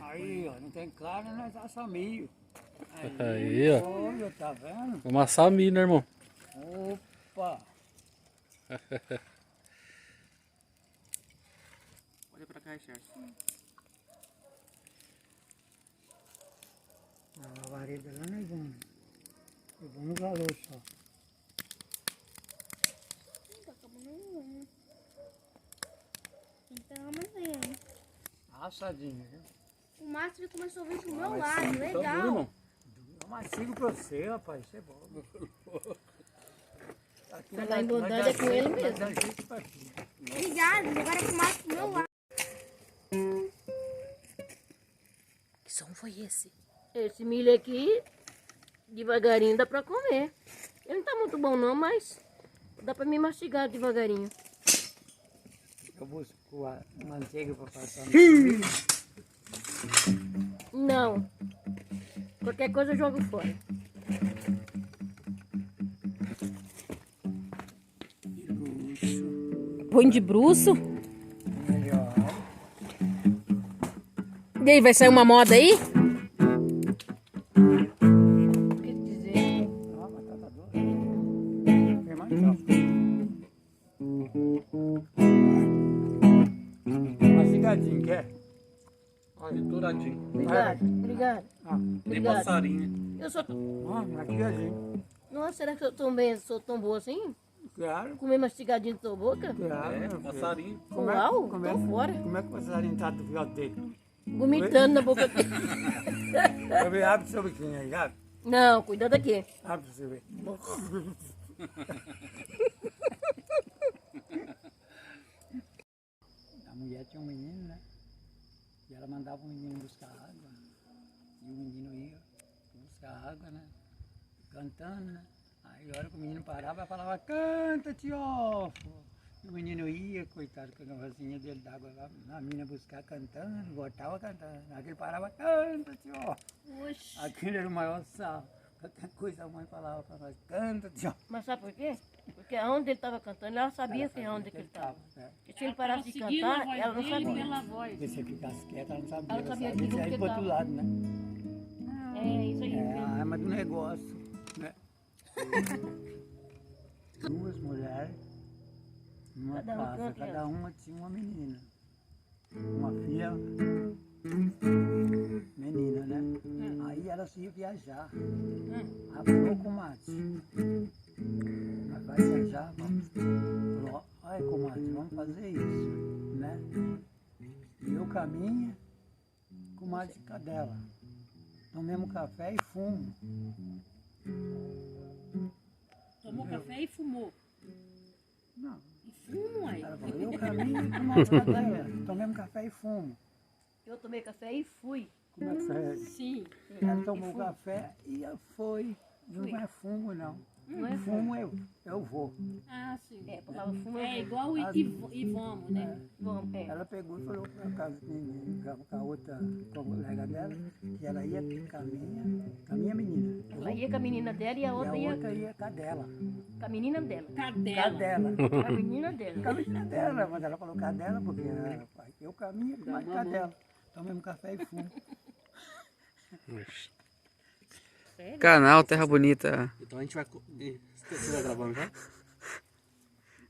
Aí, ó, não tem carne, nós assamos milho. Aí, ó. Olha, tá vendo? Vamos assar milho, né, irmão? Opa! Olha pra cá, Richard. A lavareda lá nós vamos. Eu vou no valor só. Não tá acabando não. Então amanhã. Assadinho, viu? O Márcio começou a vir pro Ah, meu mas lado, sim, Tá duro, legal. irmão? Mas sigo pra você, rapaz, isso é bom. Aqui Falar em bondade é com ele mesmo. Dá jeito pra tudo. Obrigado, agora com o Márcio pro meu lado. Que som foi esse? Esse milho aqui, devagarinho dá pra comer. Ele não tá muito bom não, mas dá pra me mastigar devagarinho. Eu busco a manteiga pra passar no milho. Não. Qualquer coisa eu jogo fora. Põe de bruço. Melhor. E aí, vai sair uma moda aí? O que dizer? Ah, batata doce. Tem mais não. Mastigadinho, quer? Olha, douradinho. Obrigado, obrigado. Ah, Nem Obrigado. passarinho. Eu sou... mastigadinho. Nossa, será que eu sou tão boa assim? Claro, Comer mastigadinho na tua boca? claro. É, meu filho. passarinho. Uau, como é, tô fora. Como é que você orientado do filhote dele? Vomitando na boca dele. Eu vi, abre seu biquinho aí, abre. Não, cuidado aqui. Abre pra você ver. A mulher tinha um menino, né? E ela mandava o menino buscar água. E o menino ia buscar água, né? Cantando, né? Aí a hora que o menino parava, ela falava, canta, Tiofo. E o menino ia, coitado, com a garrafinha dele d'água lá, na mina buscar cantando, voltava cantando. Aí ele parava, canta, Tiofo. Oxi. Aquilo era o maior sal. Qualquer coisa a mãe falava para nós, canta, Tiofo. Mas sabe por quê? Porque aonde ele estava cantando, ela sabia que aonde que ele estava. Né? E se ele parasse de cantar, ela não sabia. Pela voz. Se você ficasse quieta, ela não sabia. Ela sabia sabia tudo sair que pro outro tava. lado, né? É isso aí. É a arma do negócio, né? Duas mulheres numa Cada uma com uma casa, cada criança. uma tinha uma menina. Uma filha menina, né? Aí elas iam viajar. Falou com o Márcio. Mas vai viajar, vamos. Falou, ai, comadre, vamos fazer isso, né? E eu caminho com o Márcio Cadela. Tomemos café e fumo. Tomou café e fumou. Não, E fumo aí. ela falou, eu caminho com o Márcio Cadela. Tomemos café e fumo. Eu tomei café e fui. Como é que foi? Sim. Ela tomou café e foi. Não é fumo, não. Não é Fumo eu vou. Ah, sim. É, a palavra fumo É é igual o e vamos, né? vamos. É. Ela pegou e falou para casa com a outra colega dela que ela ia com a minha menina. Ela ia com a menina dela e a E a outra ia outra ia com a dela. com a menina dela. Cadela. Cadela. Com a menina dela. Com a menina dela, mas ela falou cadela porque eu caminho com mais cadela. Tomemos café e fumo. Canal Terra Bonita. Então a gente vai... Você tá gravando já?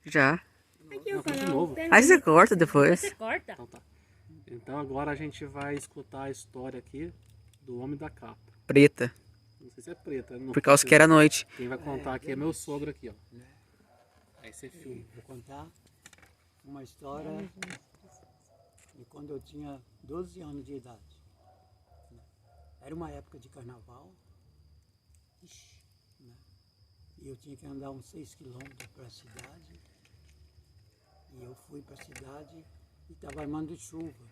Já. Aqui Não, o de canal. novo. Aí você corta depois. Você corta? Então tá. Então agora a gente vai escutar a história aqui do Homem da Capa. Preta. Não sei se é preta. Não Por causa que era noite. Quem vai contar aqui é meu sogro aqui, ó. Aí você filma. Vou contar uma história de quando eu tinha 12 anos de idade. Era uma época de carnaval. Né? E eu tinha que andar uns 6 quilômetros para a cidade. E eu fui para a cidade e estava armando chuva.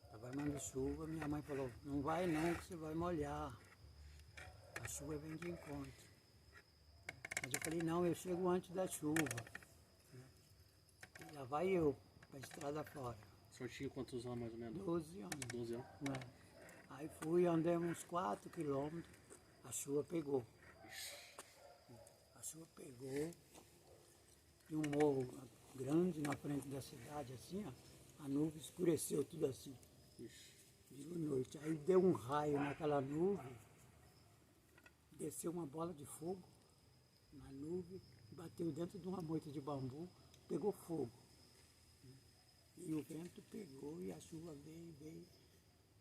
Estava armando chuva, minha mãe falou, não vai não, que você vai molhar. A chuva vem de encontro. Mas eu falei, não, eu chego antes da chuva. E lá vai eu, para a estrada fora. O senhor tinha quantos anos mais ou menos? 12 anos. 12 anos. Né? Aí fui, andei uns 4 quilômetros, a chuva pegou. A chuva pegou, e um morro grande na frente da cidade, assim, ó, a nuvem escureceu tudo assim. De noite. Aí deu um raio naquela nuvem, desceu uma bola de fogo na nuvem, bateu dentro de uma moita de bambu, pegou fogo. E o vento pegou e a chuva veio.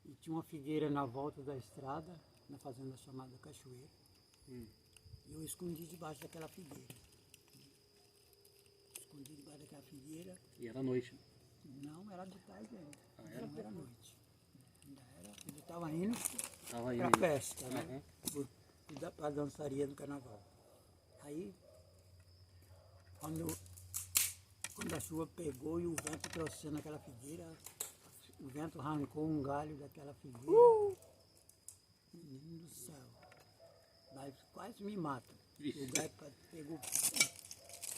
E tinha uma figueira na volta da estrada, na fazenda chamada Cachoeira. E eu escondi debaixo daquela figueira. Escondi debaixo daquela figueira. E era noite. Não, era de tarde ainda. Era? Não era noite. Ainda era. Eu estava indo Tava aí. para festa, né? Para a dançaria do carnaval. Aí, quando a chuva pegou e o vento trouxendo aquela figueira, o vento arrancou um galho daquela figueira. Menino do céu. Mas quase me mata. O galho pegou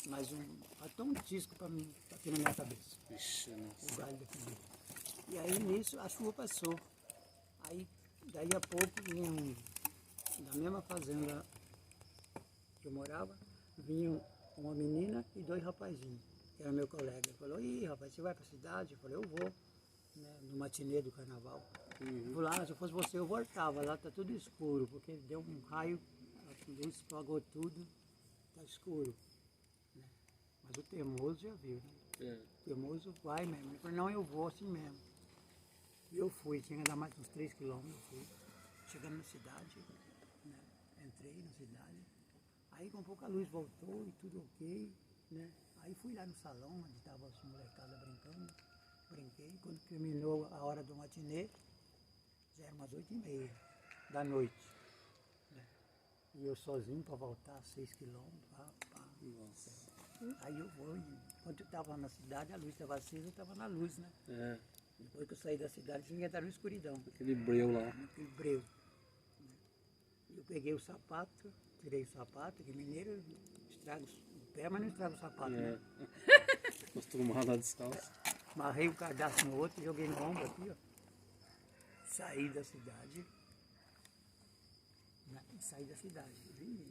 mais até um tisco para mim, aqui na minha cabeça. Vixe, nossa. O galho da figueira. E aí nisso a chuva passou. Aí daí a pouco vinha da mesma fazenda que eu morava, vinha uma menina e 2 rapazinhos, que era meu colega. Ele falou, ih rapaz, você vai para a cidade? Eu falei, eu vou, né, no matinê do carnaval. Ele falou, se eu fosse você eu voltava, lá tá tudo escuro, porque deu um raio, a luz apagou tudo, tá escuro. Né? Mas o teimoso já viu, né? O teimoso vai mesmo. Ele falou, não, eu vou assim mesmo. E eu fui, tinha que andar mais uns 3 quilômetros, eu fui. Chegando na cidade, né? Entrei na cidade, aí com pouca luz voltou e tudo ok, né? Aí fui lá no salão onde estavam as molecadas brincando, brinquei, quando terminou a hora do matinê, já era umas 8h30 da noite, né? E eu sozinho para voltar 6 quilômetros, aí eu vou, quando eu estava na cidade, a luz estava acesa, eu estava na luz, né? Depois que eu saí da cidade, tinha que entrar na escuridão. Aquele breu lá. Aquele breu. Eu peguei o sapato, tirei o sapato, que mineiro estraga o pé, mas não estraga o sapato, né? Acostumado a descalço. Amarrei o cadastro no outro, joguei no ombro aqui, ó. Saí da cidade. Saí da cidade. Vim.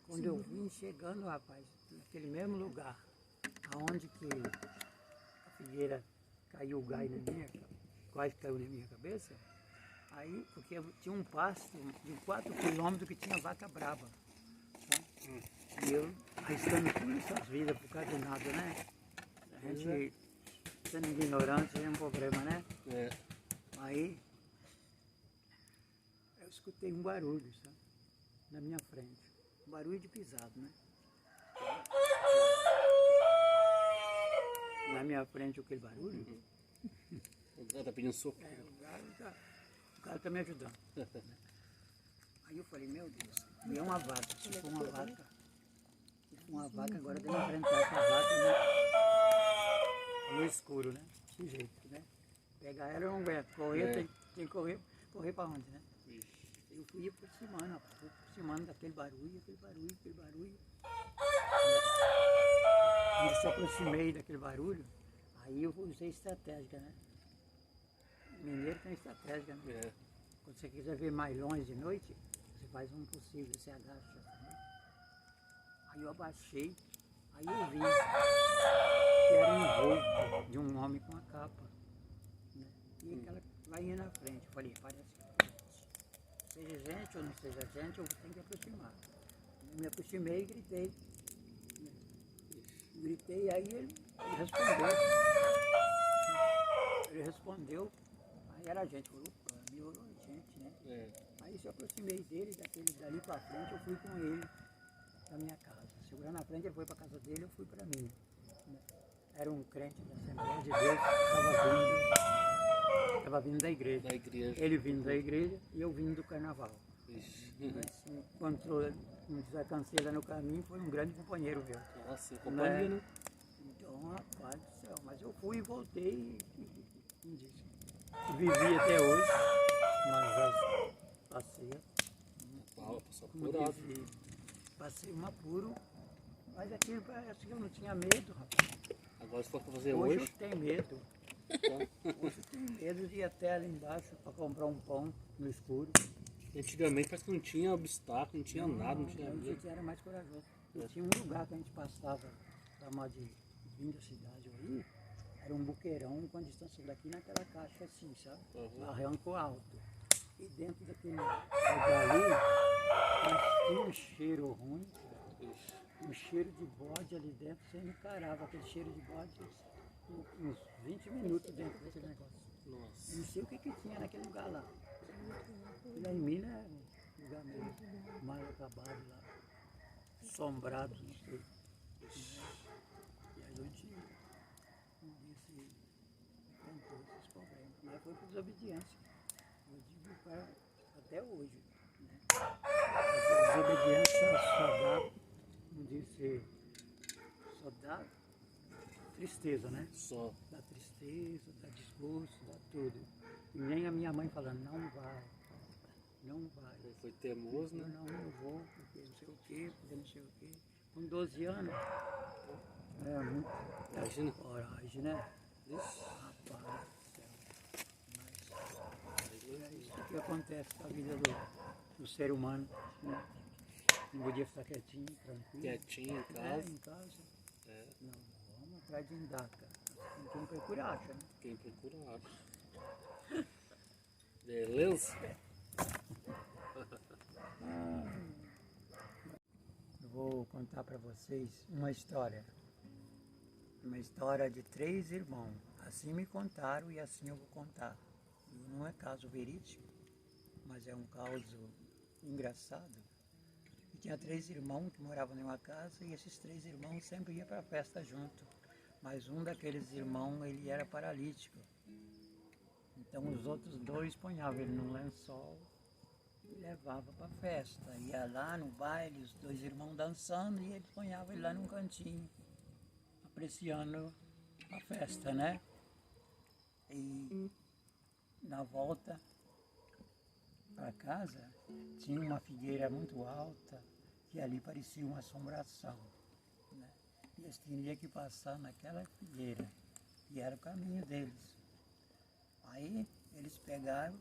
Quando eu vim chegando, rapaz, naquele mesmo lugar, aonde que a figueira caiu o galho na minha, quase caiu na minha cabeça, aí, porque tinha um pasto de 4 quilômetros que tinha vaca brava. Né? E eu arriscando tudo essas vidas por causa de nada, né? A gente, sendo ignorante, é um problema, né? Aí, eu escutei um barulho, sabe? Na minha frente. Um barulho de pisado, né? Na minha frente, aquele barulho. O cara tá pedindo socorro. O cara tá me ajudando. Aí eu falei, meu Deus, e é uma vaca, se for uma vaca, agora tem que enfrentar essa vaca, né? No escuro, né? Desse jeito, né? Pegar ela eu não aguento, correr, tem que correr para onde, né? Eu fui aproximando, rapaz, fui aproximando daquele barulho. Quando eu se aproximei daquele barulho, aí eu usei estratégia, né? Mineiro tem estratégia, né? Quando você quiser ver mais longe de noite, você faz um possível, você agacha. Né? Aí eu abaixei, aí eu vi que era um roubo de um homem com uma capa. Né? E aquela vai indo na frente. Eu falei, parece que seja gente ou não seja gente, eu tenho que aproximar. Eu me aproximei e gritei. Né? Gritei, aí ele respondeu. Ele respondeu. Aí era a gente, falou, me olhou a gente, né? Aí se eu aproximei dele, dali pra frente, eu fui com ele pra minha casa. Segurando na frente, ele foi pra casa dele, eu fui pra minha. Né? Era um crente da Assembleia de Deus, estava vindo da igreja. Ele vindo da igreja e eu vindo do carnaval. Mas encontrou um desacancela no caminho, foi um grande companheiro meu. Nossa, companhia, né? Então, rapaz do céu, mas eu fui e voltei e vivi até hoje, mas passei. Passei um apuro, mas aquilo parece que eu não tinha medo, rapaz. Agora se for pra fazer Hoje hoje. eu tenho medo. Hoje eu tenho medo de ir até ali embaixo para comprar um pão no escuro. Antigamente parece que não tinha obstáculo, não tinha nada, não tinha A medo. gente era mais corajoso. Tinha um lugar que a gente passava, chamado de vir da cidade aí, Era um buqueirão com a distância daqui naquela caixa assim, sabe? Uhum. Barranco alto. E dentro daquele lugar ali, nós tinha um cheiro ruim, um cheiro de bode ali dentro, você encarava aquele cheiro de bode uns 20 minutos dentro daquele negócio. Nossa. Eu não sei o que tinha naquele lugar lá. E lá em Minas é um lugar meio mal acabado lá, assombrado, não sei. E a gente enfrentou esses problemas, mas foi por desobediência. Eu digo até hoje. Né? A desobediência só dá, como disse, só dá tristeza, né? Só. Dá tristeza, dá desgosto, dá tudo. E nem a minha mãe falando, não vai, não vai. Foi teimoso, Eu né? não vou, porque não sei o quê, porque não sei o quê. Com 12 anos, é muito Imagina. coragem, né? Ixi. Rapaz do céu. Mas é isso que acontece com a vida do ser humano, né? Não podia ficar quietinho, tranquilo. Quietinho em casa. Em casa. É. Não, vamos atrás de indaca. Quem procura acha, né? Quem procura acha. Beleza? Eu vou contar para vocês uma história. Uma história de 3 irmãos. Assim me contaram e assim eu vou contar. Não é caso verídico, mas é um caso engraçado. E tinha 3 irmãos que moravam em uma casa e esses 3 irmãos sempre iam para a festa junto. Mas um daqueles irmãos, ele era paralítico. Então os outros 2 ponhavam ele num lençol e levava para a festa. Ia lá no baile, os 2 irmãos dançando e eles ponhavam ele lá num cantinho, apreciando a festa, né? E na volta para casa tinha uma figueira muito alta que ali parecia uma assombração, né? E eles tinham que passar naquela figueira, e era o caminho deles. Aí eles pegaram,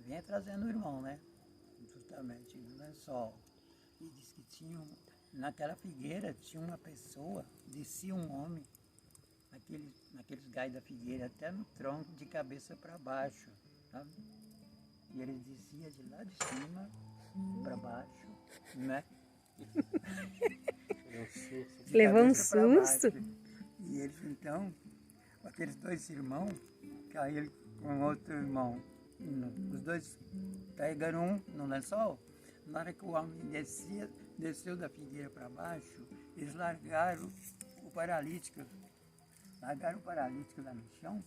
vinha trazendo o irmão, né? Justamente no lençol. E disse que tinha, naquela figueira tinha uma pessoa, descia um homem, naqueles galhos da figueira, até no tronco, de cabeça para baixo, sabe? E ele descia de lá de cima para baixo, né? De Levou um cabeça pra susto. baixo. E eles então, aqueles 2 irmãos, caíram com outro irmão. Os 2 carregando um no lençol. Na hora que o homem desceu da figueira para baixo, eles largaram o paralítico. Largaram o paralítico lá no chão,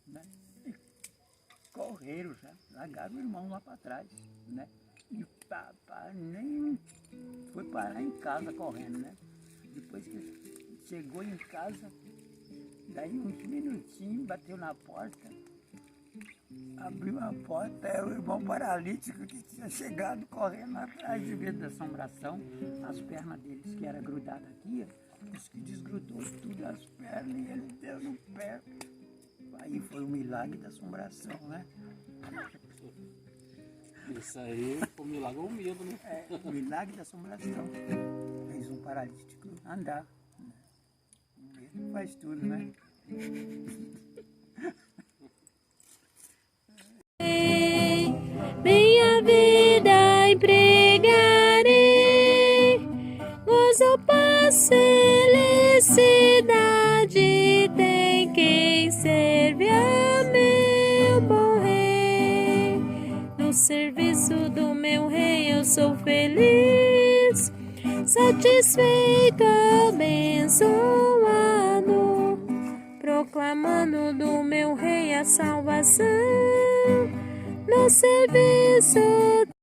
né? E correram já, largaram o irmão lá para trás, né? E o papai nem foi parar em casa correndo, né? Depois que chegou em casa, daí uns minutinhos, bateu na porta, abriu a porta, era o irmão paralítico que tinha chegado correndo atrás de medo da assombração. As pernas deles que era grudada aqui, os que desgrudou tudo as pernas e ele deu no pé. Aí foi o milagre da assombração, né? Isso aí foi um milagre ou um medo, né? É, o milagre da assombração. Fez um paralítico andar. Né? O medo faz tudo, né? Minha vida empregarei, gozo, paz, felicidade, tem quem serve a meu bom rei. No serviço do meu rei eu sou feliz, satisfeito, abençoado, proclamando do meu rei a salvação. No serviço